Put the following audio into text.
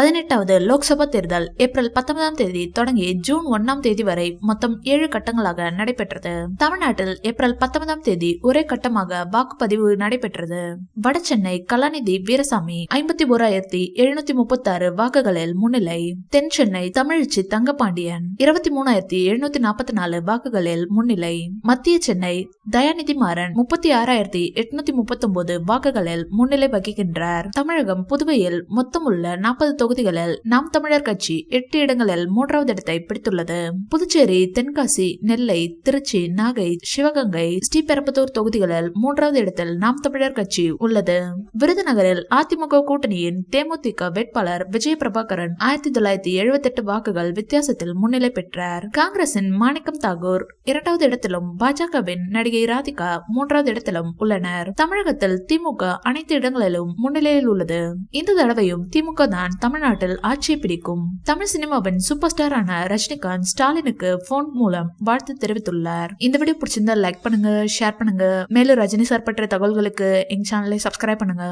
18வது லோக்சபா தேர்தல் ஏப்ரல் 19ஆம் தேதி தொடங்கி ஜூன் 1ஆம் தேதி வரை மொத்தம் 7 கட்டங்களாக நடைபெற்றது. தமிழ்நாட்டில் ஏப்ரல் 19ஆம் தேதி ஒரே கட்டமாக வாக்குப்பதிவு நடைபெற்றது. வடசென்னை கலாநிதி வீரசாமி 51,736 வாக்குகளில் முன்னிலை. தென் சென்னை தமிழச்சி தங்கபாண்டியன் 23,744 வாக்குகளில் முன்னிலை. மத்திய சென்னை தயாநிதி மாறன் 36,839 வாக்குகளில் முன்னிலை வகிக்கின்றார். தமிழகம் புதுவையில் மொத்தமுள்ள 40 தொகுதிகளில் நாம் தமிழர் கட்சி 8 இடங்களில் 3வது இடத்தை பிடித்துள்ளது. புதுச்சேரி, தென்காசி, நெல்லை, திருச்சி, நாகை, சிவகங்கை, ஸ்ரீபெரும்புதூர் தொகுதிகளில் 3வது இடத்தில் நாம் தமிழர் கட்சி உள்ளது. விருதுநகரில் அதிமுக கூட்டணியின் தேமுதிக வேட்பாளர் விஜய பிரபாகரன் 1978 வாக்குகள் வித்தியாசத்தில் முன்னிலை பெற்றார். காங்கிரசின் மாணிக்கம் தாகூர் 2வது இடத்திலும் பாஜகவின் நடிகை ராதிகா 3வது இடத்திலும் உள்ளனர். தமிழகத்தில் திமுக அனைத்து இடங்களிலும் முன்னிலையில் உள்ளது. இந்த தடவையும் திமுக தான் தமிழ்நாட்டில் ஆட்சியை பிடிக்கும். தமிழ் சினிமாவின் சூப்பர் ஸ்டாரான ரஜினிகாந்த் ஸ்டாலினுக்கு போன் மூலம் வாழ்த்து தெரிவித்துள்ளார். இந்த வீடியோ பிடிச்சிருந்தா லைக் பண்ணுங்க, ஷேர் பண்ணுங்க. மேலும் ரஜினி சார் பற்றிய தகவல்களுக்கு எங்க சேனலை சப்ஸ்கிரைப் பண்ணுங்க.